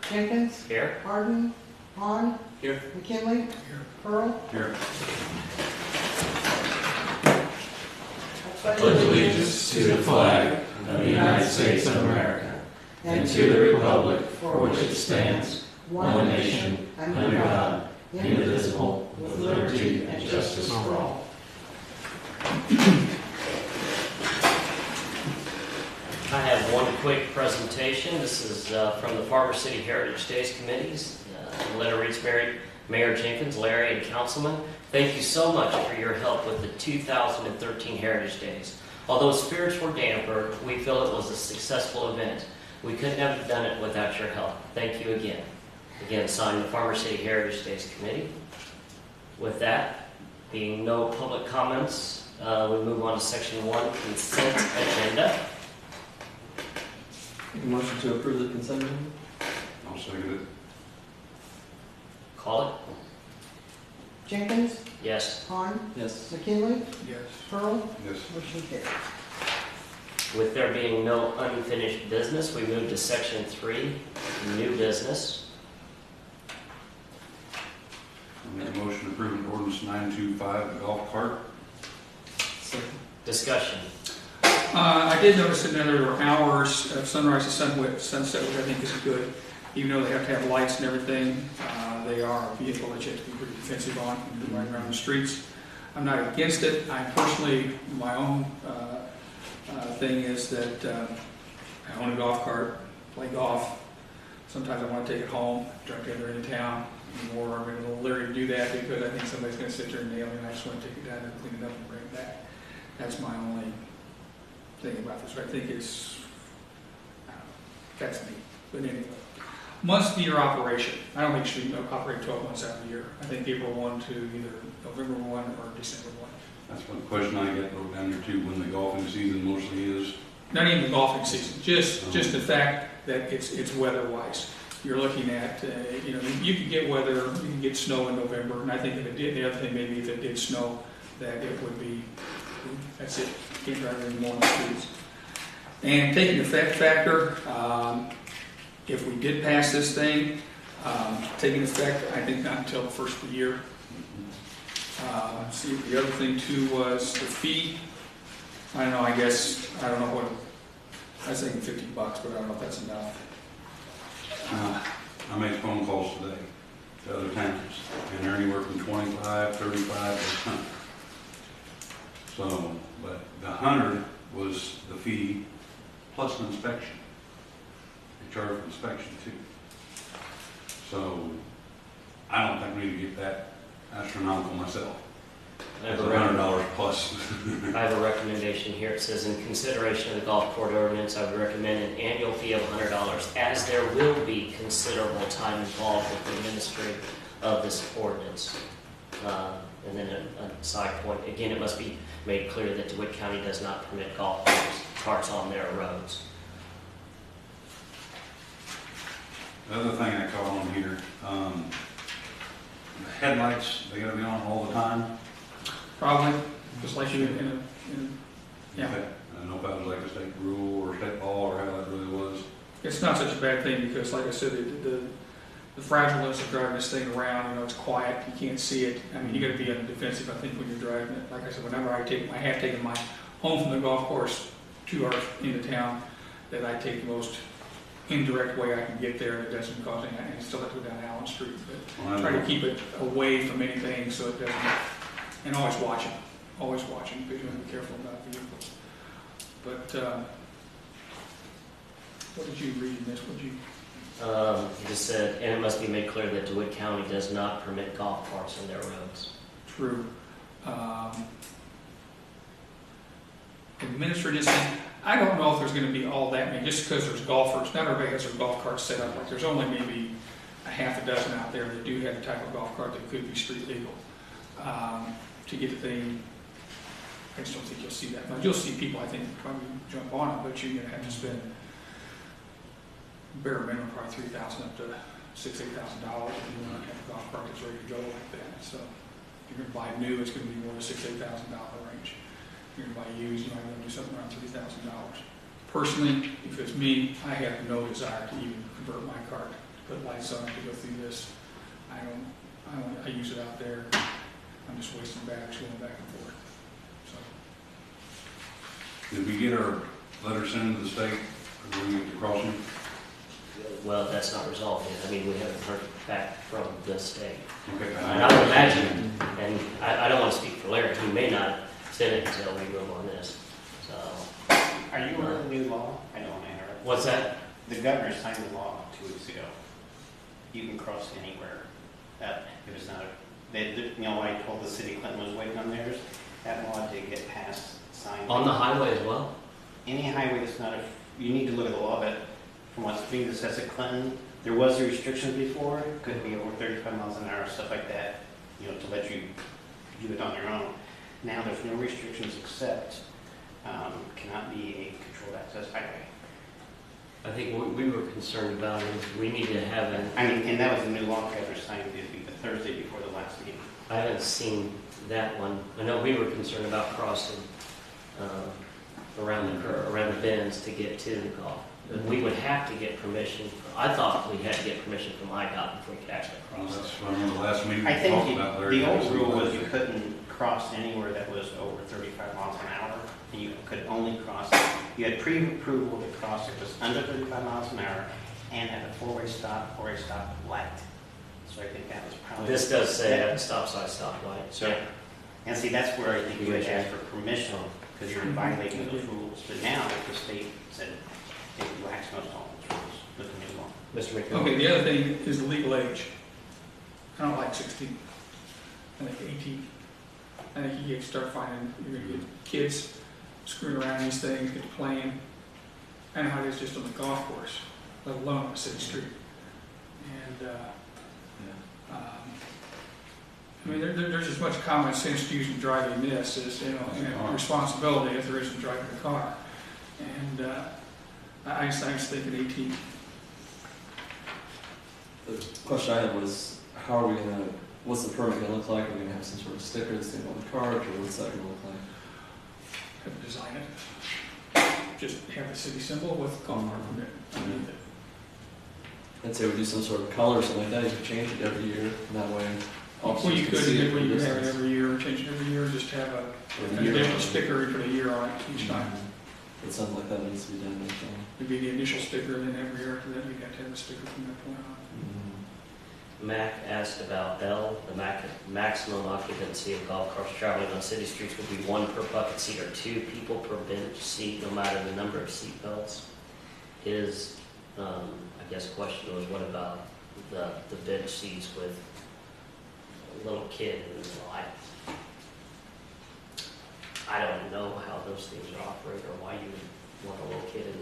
Jenkins. Here. Harden. Hahn. Here. McKinley. Here. Pearl. Here. I pledge allegiance to the flag of the United States of America and to the republic for which it stands, one nation, under God, indivisible, with liberty and justice for all. I have one quick presentation. This is from the Farmer City Heritage Days Committees. The letter reads, Mayor Jenkins, Larry, and Councilman, thank you so much for your help with the 2013 Heritage Days. Although spirits were dampened, we feel it was a successful event. We couldn't have done it without your help. Thank you again. Again, signed the Farmer City Heritage Days Committee. With that, being no public comments, we move on to Section 1, Consent Agenda. Make a motion to approve the consent agenda? I'll second it. Call it. Jenkins. Yes. Hahn. Yes. McKinley. Yes. Pearl. Yes. Motion carries. With there being no unfinished business, we move to Section 3, New Business. I'll make a motion to approve ordinance 925, the golf cart. Second. Discussion. I did notice that there were hours of sunrise to sunset, which I think is good. Even though they have to have lights and everything, they are a vehicle that you have to be pretty defensive on when you're riding around the streets. I'm not against it. I personally, my own thing is that I own a golf cart, play golf. Sometimes I want to take it home, drive to the other end of town, or I'm a little leery to do that because I think somebody's going to sit there and nail me, and I just want to take it down and clean it up and bring it back. That's my only thing about this. I think it's, that's me. But anyway, months-to-year operation. I don't think it should operate 12 months out of the year. I think April 1 to either November 1 or December 1. That's one question I get wrote down here too, when the golfing season mostly is. Not even the golfing season, just the fact that it's weather-wise. You're looking at, you can get weather, you can get snow in November, and I think if it did, the other thing maybe if it did snow, that it would be, that's it, you can't drive anymore on the streets. And taking effect factor, if we did pass this thing, taking effect, I think not until the first of the year. See, the other thing too was the fee. I don't know, I don't know what, I was thinking $50, but I don't know if that's enough. I made phone calls today to other towns, and they're anywhere from 25, 35 to 100. So, but the 100 was the fee plus an inspection. They charge for inspection too. So, I don't think we need to get that astronomical myself. It's $100 plus. I have a recommendation here. It says, in consideration of the golf court ordinance, I would recommend an annual fee of $100, as there will be considerable time involved with the ministry of this ordinance. And then a side point, again, it must be made clear that DeWitt County does not permit golf carts on their roads. The other thing I caught on here, the headlights, they gotta be on all the time. Probably, just like you yeah. I don't know if that was like a state rule or state law or how that really was. It's not such a bad thing because, like I said, the fragileness of driving this thing around, it's quiet, you can't see it. I mean, you got to be on the defensive, I think, when you're driving it. Like I said, whenever I have taken my home from the golf course 2 hours into town, that I take the most indirect way I can get there that doesn't cause any, I still have to go down Allen Street, but try to keep it away from anything so it doesn't, and always watching, because you want to be careful about vehicles. But what did you read in this? What did you? It just said, and it must be made clear that DeWitt County does not permit golf carts on their roads. True. Administrative thing, I don't know if there's going to be all that many, just because there's golfers. Not everybody has their golf carts set up. Like there's only maybe a half a dozen out there that do have the type of golf cart that could be street legal. To get the thing, I just don't think you'll see that much. You'll see people, I think, probably jump on it, but you're going to have to spend bare minimum probably $3,000 up to $6,000, $8,000 if you want to have a golf cart that's ready to go like that. So if you're going to buy new, it's going to be more than $6,000, $8,000 range. If you're going to buy used, you might want to do something around $3,000. Personally, if it's me, I have no desire to even convert my cart put lights on it to go through this. I use it out there. I'm just wasting batteries going back and forth. So, Did we get our letter sent to the state agreeing with the crossing? Well, that's not resolved yet. I mean, we haven't heard back from the state. Okay. And I would imagine, and I don't want to speak for Larry, he may not send it until we move on this. So, Are you aware of the new law? I don't want to interrupt. what's that? The governor signed the law 2 weeks ago. You can cross anywhere. It was not, you know, I told the city Clinton was waiting on theirs. That law did get passed, signed. On the highway as well? Any highway that's not you need to look at the law, but from what's being discussed at Clinton, there was a restriction before, could be over 35 miles an hour, stuff like that, you know, to let you do it on your own. Now there's no restrictions except cannot be a controlled access highway. I think what we were concerned about is we need to have an, I mean, and that was a new law governor signed the Thursday before the last meeting. I haven't seen that one. I know we were concerned about crossing around the bends to get to the golf. But we would have to get permission. I thought we had to get permission from IDOT before we could actually Well, cross. that's, I remember the last meeting we I think talked about Larry. the old rule was you couldn't cross anywhere that was over 35 miles an hour. And you could only cross, you had pre-approval to cross if it was under 35 miles an hour and at a four-way stop or a stop light. So I think that was probably. This does say at a stop sign, stop light. So, and see, that's where I think you would ask for permission because you're violating those rules. But now the state said they relax most all those rules with the new law. Mr. McMillan? okay, the other thing is the legal age. I don't like 16. I think 18. I think you start finding, you're going to get kids screwing around these things, get to playing. I know how it is just on the golf course, let alone on a city street. And, I mean, there's as much common sense used in driving this as, you know, and responsibility as there is in driving a car. And I was thinking 18. The question I had was, how are we gonna, what's the permit gonna look like? Are we gonna have some sort of sticker that's on the cart, or what's that gonna look like? Have to design it. Just have the city symbol with golf cart permit underneath it. I'd say we do some sort of color or something like that, you could change it every year, and that way. Well, you could, see it well, you from could have it distance. every year, change it every year, just have a Or an a year. additional sticker, you put a year on it each time. It sounds like that needs to be done. Next time. It'd be the initial sticker, and then every year after that, you'd have to have a sticker from that point on. Mac asked about Bell. The maximum occupancy of golf carts traveling on city streets would be 1 per bucket seat or 2 people per bench seat, no matter the number of seat belts. His, I guess, question was, what about the bench seats with a little kid in the middle? I don't know how those things operate or why you would want a little kid in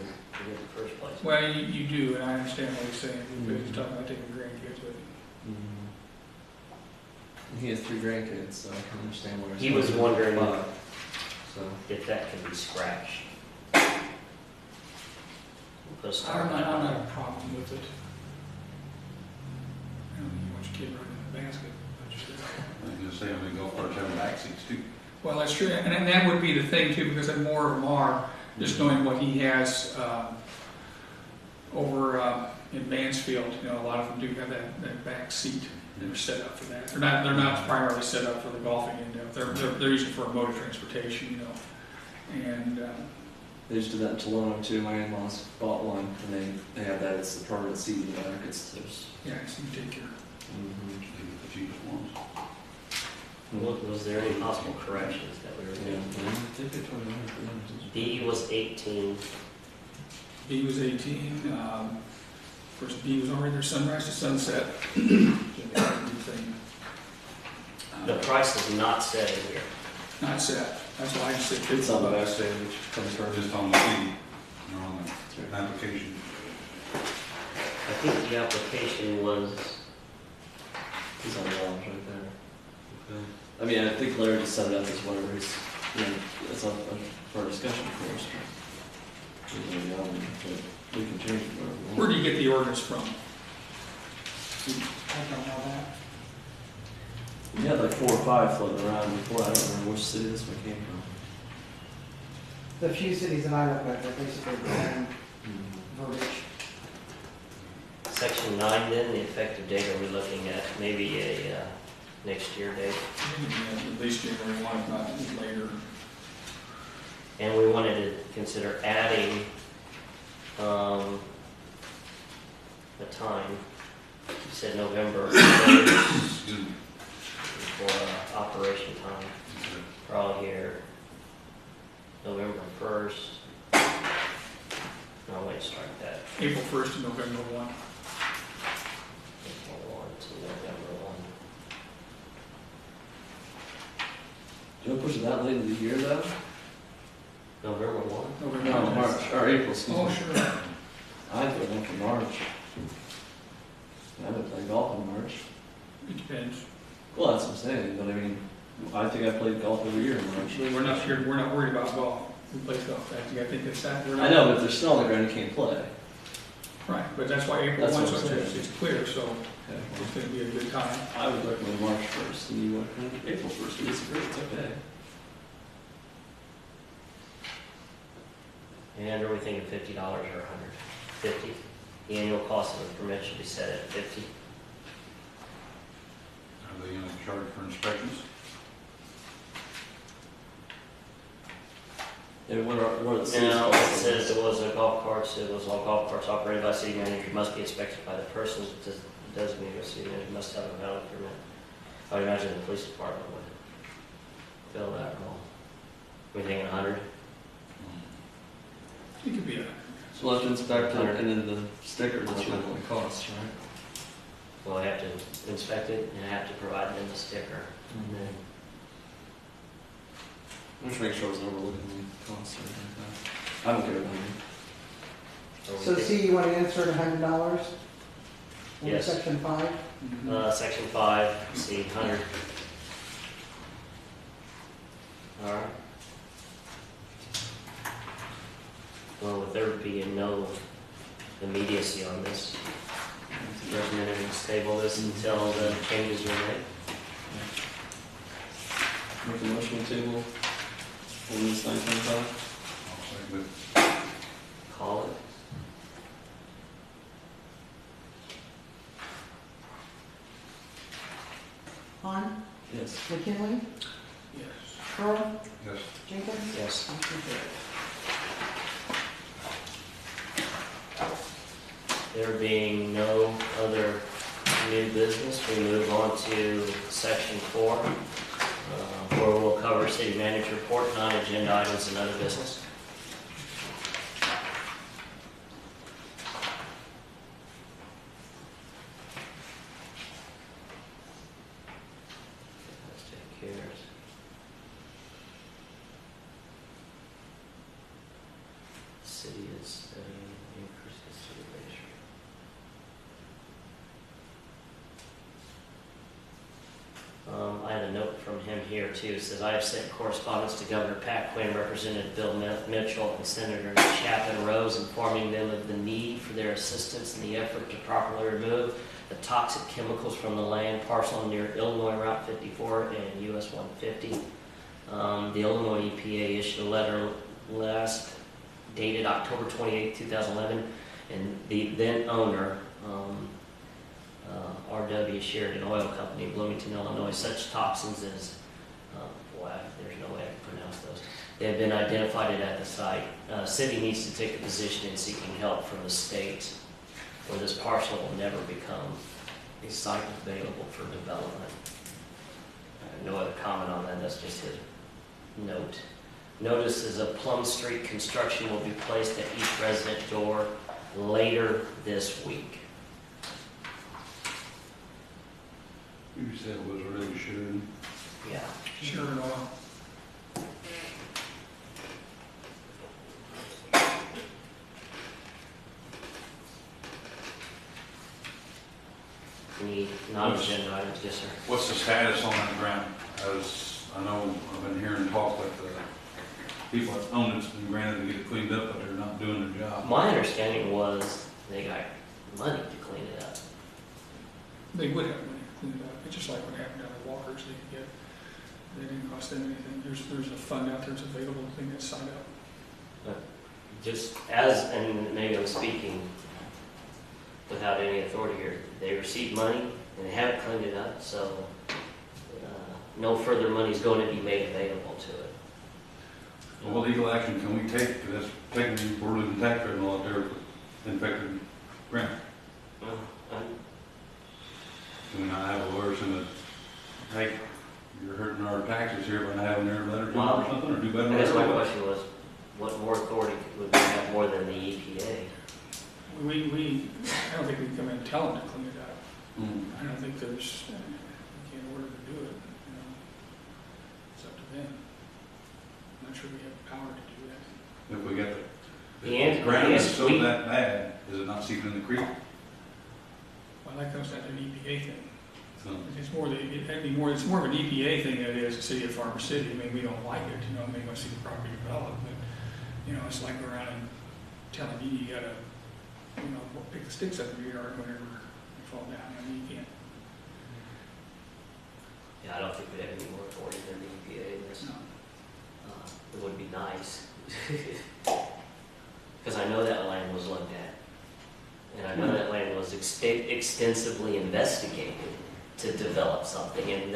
the first place. Well, you do, and I understand what he's saying, because he's talking about taking grandkids with him. He has 3 grandkids, so I can understand where He was wondering So, if that can be scratched. We'll put a star I'm on it. not a problem with it. I don't think you want your kid running in the basket. I just- I was gonna say, I mean, golf carts have back seats too. Well, that's true, and that would be the thing too, because then more of them are, just knowing what he has over in Mansfield, you know, a lot of them do have that back seat. They're set up for that. They're not primarily set up for the golfing end of it. They're usually for motor transportation, you know. And they just did that in Toledo too. My in-laws bought one, and they have that. It's the permanent seat in the back. There's. yeah, so you take care. The cheapest ones. Was there any possible corrections that we were Yeah, doing? I think they told me that. B was 18. B was 18. Of course, B was already there, sunrise to sunset. The price is not set in here. Not set. That's why I just said It's on the back $50. page, which comes from Just on the fee, or on the application. I think the application was, He's on the lounge right there. Okay. I mean, I think Larry just set it up as whatever he's, you know, it's up for discussion, of course. But we can change it wherever we want. Where do you get the ordinance from? I don't know that. We had like 4 or 5 floating around before. I don't remember which city this one came from. The few cities that I look at, they're basically the same verbiage. Section 9 then, the effective date, are we looking at maybe a next year date? At least January 1, if not later. And we wanted to consider adding a time. You said November Excuse me. for operation time. We're all here. November 1st. No, wait, strike that. April 1st to November 1. April 1 to November 1. Do you want to push it that late in the year though? November 1? November No, 1. March, or April, excuse Oh, me. sure. I put one for March. I would play golf in March. It depends. Well, that's what I'm saying, but I mean, I think I played golf every year in March. Actually, we're not worried about golf. We play golf. I think it's that. We're not- I know, but if there's snow on the ground, you can't play. Right, but that's why April That's 1, what so I'm saying. it's clear, so Okay. it's going to be a good time. I would recommend March 1st, and you recommend April 1st, but disagree, it's okay. And are we thinking $50 or 150? The annual cost of the permit should be set at 50. Are they gonna charge for inspections? And what are the cities? Now, it says it was a golf carts, it was all golf carts operated by city manager, must be inspected by the person designated as city manager, must have a valid permit. I would imagine the police department would fill that role. We thinking 100? It could be a, So we'll have to inspect it, and then the sticker, that's what it costs, right? Well, I have to inspect it and I have to provide them the sticker. And then I'm just making sure I was overlooking the costs or anything like that. I don't care about it. are we So thinking- C, you want to insert $100? In Yes. Section 5? Section 5, C, 100. All right. Well, with there being no immediacy on this, recommend we table this until the changes are made. Make a motion to table ordinance 925. I'll second it. Call it. Han, Yes. McKinley, yes. Pearl, Yes. Jenkins? Yes. Motion carried. There being no other new business, we move on to section 4, where we'll cover city manager report, non-agenda items, and other business. Let's take care of it. City is studying increase the city base rate. I had a note from him here too. It says, I have sent correspondence to Governor Pat Quinn, Representative Bill Mitchell, and Senator Chapin Rose, informing them of the need for their assistance in the effort to properly remove the toxic chemicals from the land parcel near Illinois Route 54 and US 150. The Illinois EPA issued a letter dated October 28, 2011, and the then owner, RW Sheridan Oil Company, Bloomington, Illinois, such toxins as, there's no way I can pronounce those. They have been identified at the site. City needs to take a position in seeking help from the state, or this parcel will never become a site available for development. I have no other comment on that, that's just his note. Notices of Plum Street construction will be placed at each resident door later this week. You said it was really sure. Yeah. Sure and all. Any non-agenda items, yes, sir. What's the status on that ground? As I know, I've been hearing talk that the people that own it's been granted to get it cleaned up, but they're not doing their job. My understanding was they got money to clean it up. They would have money to clean it up. It's just like what happened down at Walker's. They didn't cost them anything. There's a fund out there that's available to clean that site up. Just as, and maybe I'm speaking without any authority here. They received money and they haven't cleaned it up, so no further money is going to be made available to it. What legal action can we take? Because that's technically, we're losing tax revenue out there with infected ground. Can we not have a lawyer send a, hey, you're hurting our taxes here by not having their letter to or something, or do better? I guess my question was, what more authority would we have more than the EPA? I don't think we can come in and tell them to clean it up. I don't think there's, we can't order them to do it, you know. It's up to them. I'm not sure we have the power to do that. If we get The the answer- ground is yes, so we- that bad, is it not seeping in the creek? Well, that comes down to an EPA thing. So, It's more, it's more of an EPA thing than it is the city of Farmer City. I mean, we don't like it, you know, I mean, we want to see the property developed, but, you know, it's like going around and telling you, you gotta, you know, pick the sticks up in your yard whenever you fall down. I mean, you can't. Yeah, I don't think we have any more authority than the EPA in this. No. It would be nice. Because I know that land was looked at. And I know that land was extensively investigated to develop something. And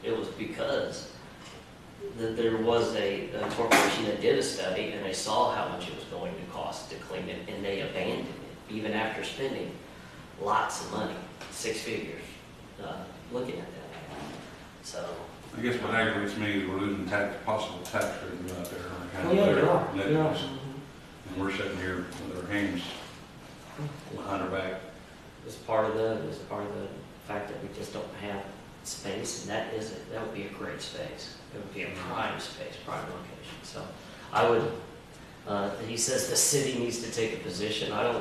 it was because there was a corporation that did a study and they saw how much it was going to cost to clean it, and they abandoned it, even after spending lots of money, 6 figures, looking at that. So. I guess what aggravates me is we're losing possible tax revenue out there. Oh, yeah, you are. You are. And we're sitting here with our hands behind our back. It's part of the fact that we just don't have space, and that would be a great space. It would be a prime space, prime location. So I would, he says the city needs to take a position. I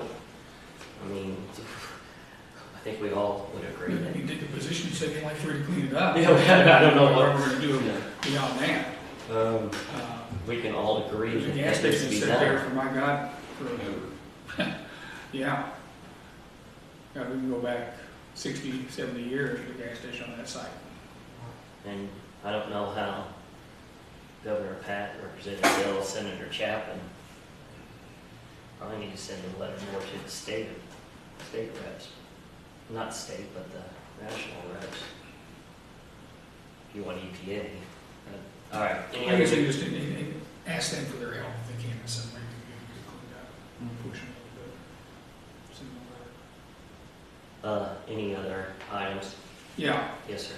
think we all would agree that. You take a position, you say you'd like for you to clean it up. Yeah, I don't know what we're going to do beyond that. We can all agree There's a that gas that needs to station be set there done. for, my God, for, yeah. Yeah, we can go back 60, 70 years to the gas station on that site. And I don't know how Governor Pat, Representative Bill, Senator Chapin, probably need to send a letter more to the state reps. Not state, but the national reps. If you want EPA. All right. Any I guess other? they just ask them for their help if they can in some way to get it cleaned up, push them a little bit. Any other items? Yeah. Yes, sir.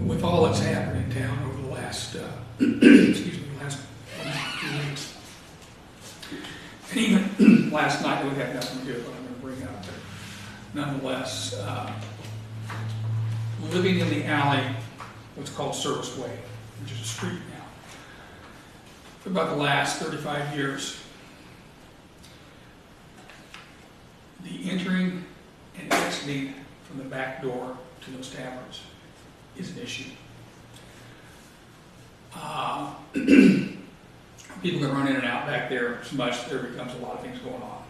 With all that's happened in town over the last, last few weeks, and even last night, we had nothing to do with what I'm going to bring up, but nonetheless, living in the alley, what's called Service Way, which is a street now, for about the last 35 years, the entering and exiting from the back door to those taverns is an issue. People can run in and out back there so much, there becomes a lot of things going on.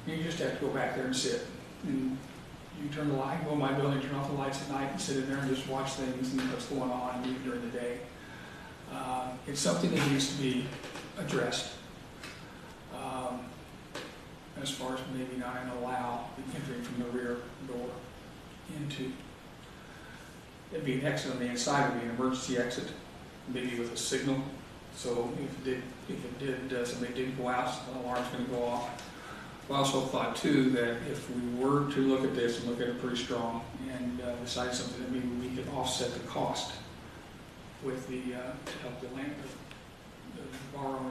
You just have to go back there and sit. And you turn the light, go in my building, turn off the lights at night and sit in there and just watch things and what's going on even during the day. It's something that needs to be addressed. As far as maybe not allow the entering from the rear door into. It'd be an exit on the inside, would be an emergency exit, maybe with a signal. So if somebody did go out, the alarm's going to go off. I also thought too that if we were to look at this and look at it pretty strong and decide something that maybe we could offset the cost with the to help the borrower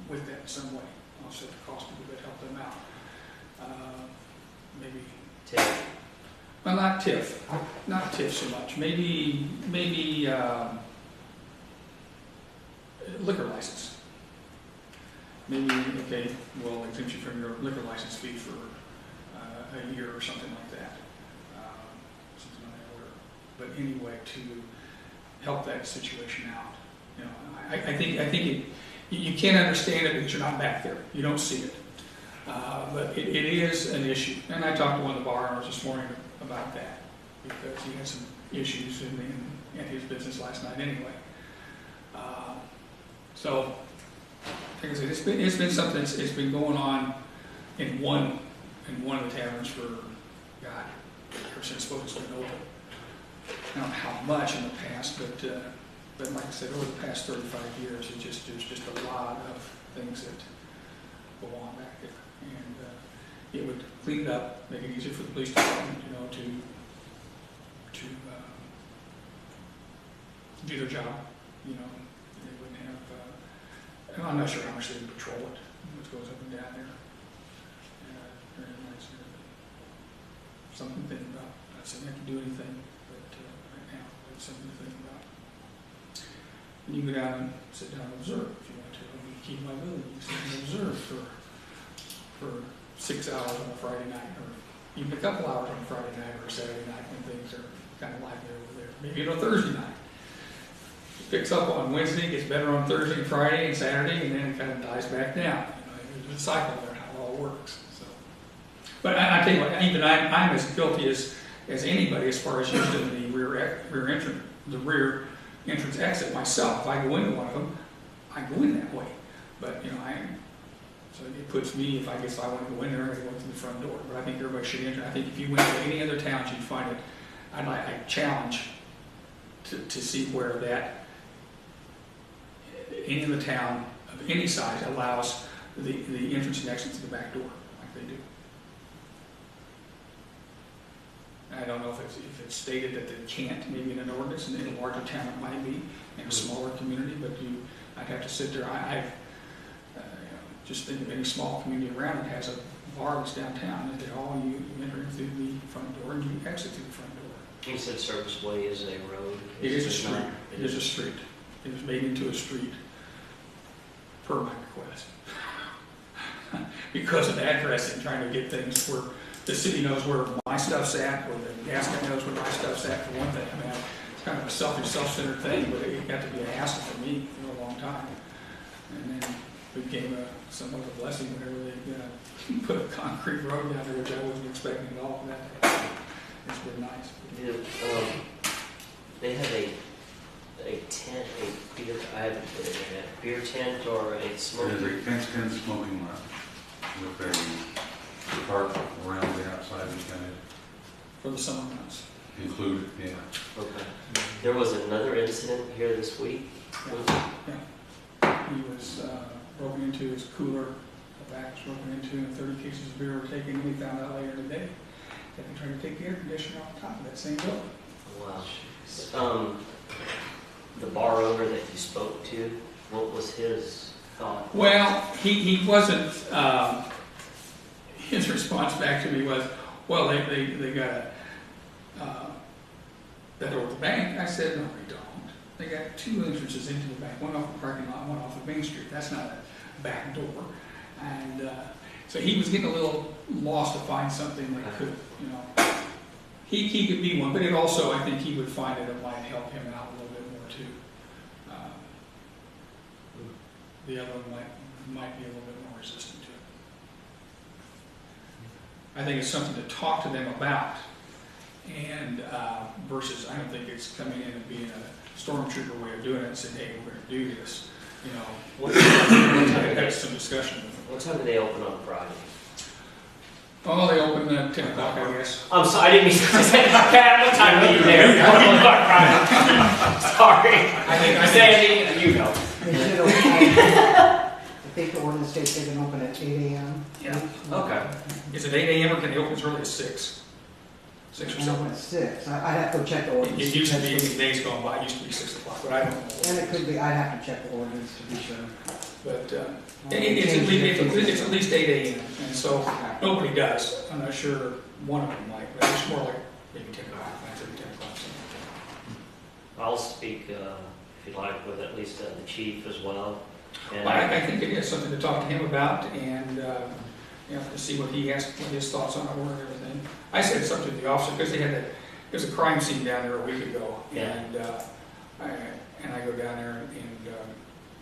with that in some way, offset the cost a little bit, help them out. Maybe. TIF. Well, not TIF so much. Maybe liquor license. Maybe, okay, we'll exempt you from your liquor license fee for a year or something like that. Something on that order. But anyway, to help that situation out. You know, I think you can't understand it because you're not back there. You don't see it. But it is an issue. And I talked to one of the bar owners this morning about that because he had some issues in his business last night anyway. So, like I said, it's been something it's been going on in one of the taverns for, God, ever since it's been open. I don't know how much in the past, but like I said, over the past 35 years, there's just a lot of things that go on back there. And it would clean it up, make it easier for the police department, to do their job. They wouldn't have, and I'm not sure how much they would patrol it, what goes up and down there. Very nice. Something to think about. Not saying I can do anything, but right now, it's something to think about. And you can go down and sit down and observe if you want to. You can keep my building, you can sit and observe for 6 hours on a Friday night, or even a couple hours on a Friday night or a Saturday night when things are kind of lively over there. Maybe on a Thursday night. It picks up on Wednesday, gets better on Thursday and Friday and Saturday, and then it kind of dies back down. There's a cycle there, how it all works. So, but I tell you what, even I'm as guilty as anybody as far as using the rear entrance exit myself. If I go into one of them, I go in that way. But so it puts me, if I want to go in there, I go through the front door. But I think everybody should enter. I think if you went to any other towns, you'd find it. I challenge to see where that any of the town of any size allows the entrance and exit to the back door, like they do. I don't know if it's stated that they can't, maybe in an ordinance, and in a larger town it might be, in a smaller community, but I'd have to sit there. Just think of any small community around it has a bar that's downtown, and you enter through the front door and you exit through the front door. You said Service Way is a road? It is a street. It is a street. It was made into a street per my request. Because of addressing, trying to get things where the city knows where my stuff's at, where the gas company knows where my stuff's at, for one thing. It's kind of a selfish, self-centered thing, but it got to be a hassle for me for a long time. And then it became somewhat of a blessing whenever they put a concrete road down there, which I wasn't expecting at all. It's been nice. They have a tent, a beer, I haven't put it in a beer tent or a smoking. There's a fenced-in smoking lounge with a tarp around the outside of the tent. For the summer months. Included, yeah. Okay. There was another incident here this week. Yeah. He was broken into his cooler, the back was broken into, and 30 cases of beer were taken, and we found out later today that they tried to take the air conditioner off the top of that same building. Wow. The bar owner that you spoke to, what was his thought? Well, he wasn't, his response back to me was, well, they got that over the bank. I said, no, they don't. They got two entrances into the bank, one off the parking lot, one off of Main Street. That's not a back door. And so he was getting a little lost to find something that could, he could be one, but it also, I think he would find that it might help him out a little bit more too. The other one might be a little bit more resistant to it. I think it's something to talk to them about, and versus I don't think it's coming in and being a stormtrooper way of doing it and saying, hey, we're going to do this. What time Had some discussion with them. What time do they open on Friday? Oh, they open at 10 o'clock, I guess. I'm sorry, I didn't mean to say, Pat, what time are you there? Sorry. I Sandy, you know. They should open, I think the ordinance states they can open at 8 a.m. Yeah. Okay. Is it 8 a.m. or can they open as early as 6? 6 or And 7? open at 6. I'd have to go check the ordinance. It used to be, in days gone by, it used to be 6 o'clock, but I don't know. And it could be, I'd have to check the ordinance to be sure. But it's at least 8 a.m. And so nobody does. I'm not sure one of them might, but it's more like maybe 10 o'clock, 9:30, 10 o'clock. I'll speak, if you'd like, with at least the chief as well. And I think it is something to talk to him about and to see what he has, what his thoughts on it were and everything. I said something to the officer because there was a crime scene down there a week ago. Yeah. And I go down there and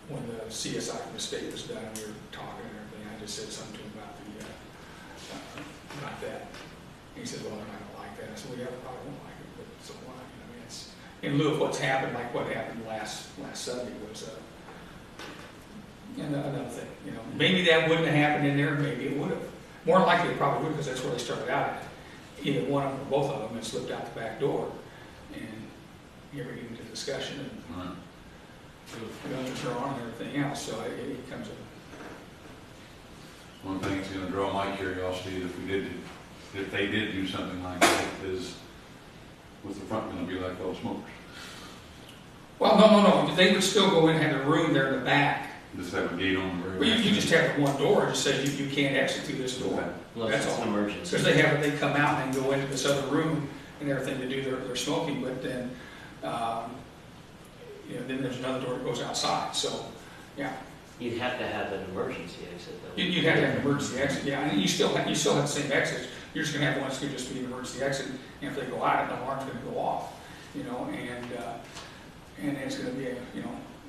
when the CSI from the state was done, we were talking and everything. I just said something to him about about that. And he said, "Well, they're not gonna like that." I said, "Well, yeah, they probably won't like it, but so what?" I in lieu of what's happened, like what happened last Sunday was, another thing, you know. Maybe that wouldn't have happened in there, maybe it would have. More likely it probably would, because that's where they started out at. Either one of them or both of them had slipped out the back door, and here we get into discussion, and Right. guns are on and everything else, so it comes up. One thing that's gonna draw my curiosity, if they did do something like that, is, was the front gonna be like those smokers? Well, no, they would still go in and have a room there in the back. Just have a gate on the very Well, back? you just have the one door, it just says you can't exit through this door. Okay. Unless That's it's all. an emergency. Because they come out and go into this other room and everything to do their smoking, but then, then there's another door that goes outside, so, yeah. You'd have to have an emergency exit, though. You'd have to have an emergency exit, yeah, and you still have the same exits, you're just gonna have one that's gonna just be an emergency exit, and if they go out, the alarm's gonna go off, and it's gonna be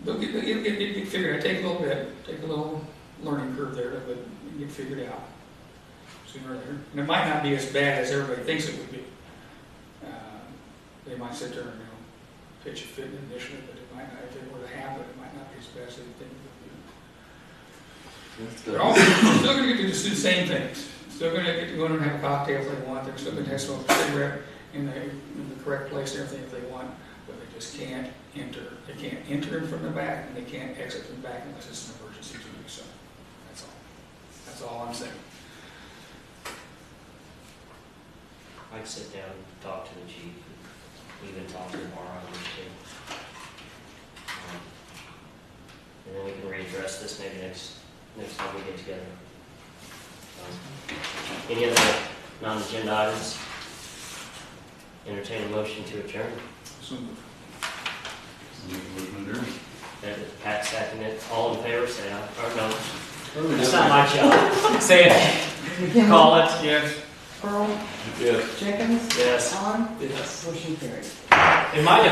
they'll get figured out, take a little learning curve there, but get figured out sooner or later. And it might not be as bad as everybody thinks it would be. They might sit there and, pitch a fit initially, but it might not, if it were to happen, it might not be as bad as they think it would be. That's good. They're all still going to get to do the same things. Still going to get to go in and have a cocktail if they want. They're still going to have smoke a cigarette in the correct place and everything if they want, but they just can't enter. They can't enter in from the back, and they can't exit from the back unless it's an emergency to do so. That's all. That's all I'm saying. I'd sit down and talk to the chief, even talk to him more on this too. And then we can readdress this maybe next time we get together. Any other non-agenda items? Entertain a motion to adjourn. So, Make a motion to adjourn. Pat seconded it. All in favor, say aye. Or no, What are we it's doing? not my job. Say it. McKinley? Call it. Yes. Earl? Yes. Jenkins? Yes. Allen? Yes. Motion carried. In my